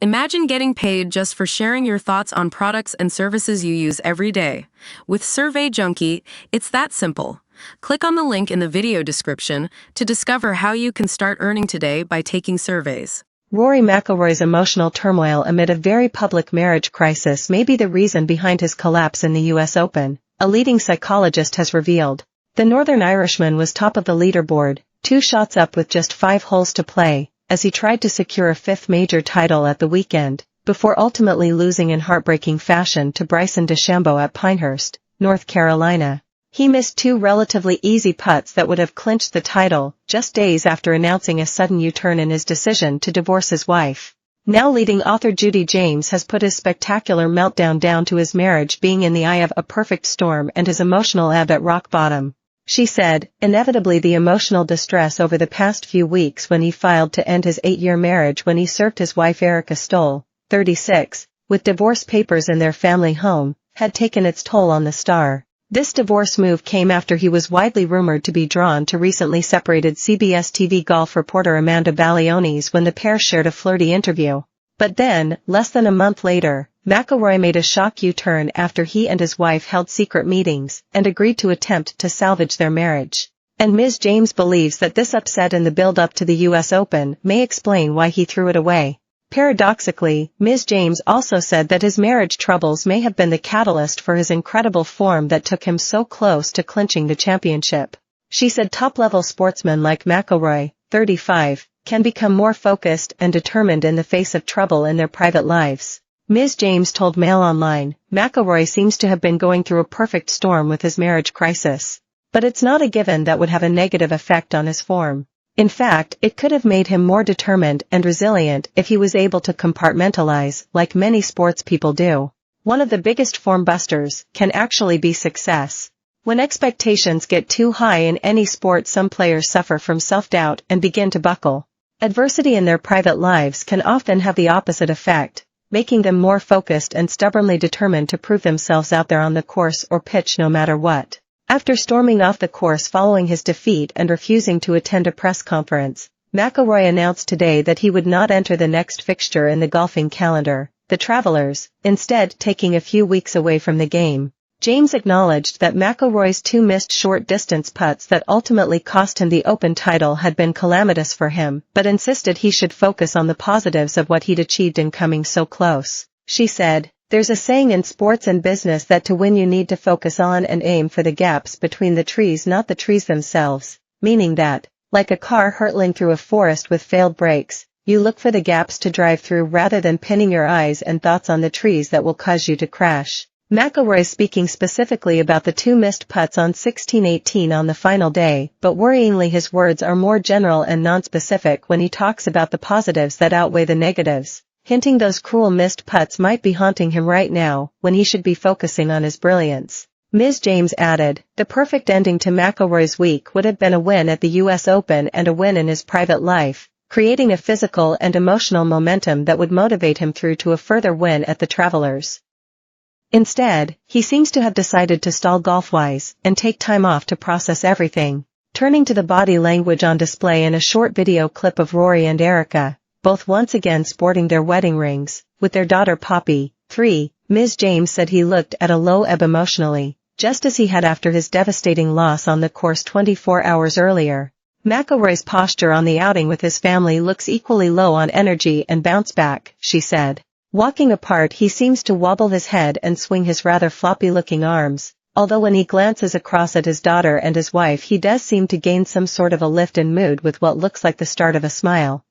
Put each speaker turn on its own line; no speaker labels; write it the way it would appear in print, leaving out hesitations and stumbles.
Imagine getting paid just for sharing your thoughts on products and services you use every day. With Survey Junkie, it's that simple. Click on the link in the video description to discover how you can start earning today by taking surveys.
Rory McIlroy's emotional turmoil amid a very public marriage crisis may be the reason behind his collapse in the US Open, a leading psychologist has revealed. The Northern Irishman was top of the leaderboard, 2 shots up with just 5 holes to play, as he tried to secure a 5th major title at the weekend, before ultimately losing in heartbreaking fashion to Bryson DeChambeau at Pinehurst, North Carolina. He missed 2 relatively easy putts that would have clinched the title, just days after announcing a sudden U-turn in his decision to divorce his wife. Now leading author Judy James has put his spectacular meltdown down to his marriage being in the eye of a perfect storm and his emotional ebb at rock bottom. She said, inevitably the emotional distress over the past few weeks when he filed to end his 8-year marriage when he served his wife Erica Stoll, 36, with divorce papers in their family home, had taken its toll on the star. This divorce move came after he was widely rumored to be drawn to recently separated CBS TV golf reporter Amanda Balionis when the pair shared a flirty interview. But then, less than a month later, McIlroy made a shock U-turn after he and his wife held secret meetings and agreed to attempt to salvage their marriage. And Ms. James believes that this upset in the build-up to the US Open may explain why he threw it away. Paradoxically, Ms. James also said that his marriage troubles may have been the catalyst for his incredible form that took him so close to clinching the championship. She said top-level sportsmen like McIlroy, 35, can become more focused and determined in the face of trouble in their private lives. Ms. James told Mail Online, McIlroy seems to have been going through a perfect storm with his marriage crisis. But it's not a given that would have a negative effect on his form. In fact, it could have made him more determined and resilient if he was able to compartmentalize, like many sports people do. One of the biggest form busters can actually be success. When expectations get too high in any sport, some players suffer from self-doubt and begin to buckle. Adversity in their private lives can often have the opposite effect, making them more focused and stubbornly determined to prove themselves out there on the course or pitch no matter what. After storming off the course following his defeat and refusing to attend a press conference, McIlroy announced today that he would not enter the next fixture in the golfing calendar, the Travelers, instead taking a few weeks away from the game. James acknowledged that McIlroy's 2 missed short-distance putts that ultimately cost him the Open title had been calamitous for him, but insisted he should focus on the positives of what he'd achieved in coming so close. She said, "There's a saying in sports and business that to win you need to focus on and aim for the gaps between the trees, not the trees themselves, meaning that, like a car hurtling through a forest with failed brakes, you look for the gaps to drive through rather than pinning your eyes and thoughts on the trees that will cause you to crash." McIlroy speaking specifically about the 2 missed putts on 16-18 on the final day, but worryingly his words are more general and nonspecific when he talks about the positives that outweigh the negatives, hinting those cruel missed putts might be haunting him right now, when he should be focusing on his brilliance. Ms. James added, the perfect ending to McIlroy's week would have been a win at the US Open and a win in his private life, creating a physical and emotional momentum that would motivate him through to a further win at the Travelers. Instead, he seems to have decided to stall golf-wise and take time off to process everything. Turning to the body language on display in a short video clip of Rory and Erica, both once again sporting their wedding rings, with their daughter Poppy, 3, Ms. James said he looked at a low ebb emotionally, just as he had after his devastating loss on the course 24 hours earlier. McIlroy's posture on the outing with his family looks equally low on energy and bounce back, she said. Walking apart, he seems to wobble his head and swing his rather floppy-looking arms, although when he glances across at his daughter and his wife he does seem to gain some sort of a lift in mood with what looks like the start of a smile.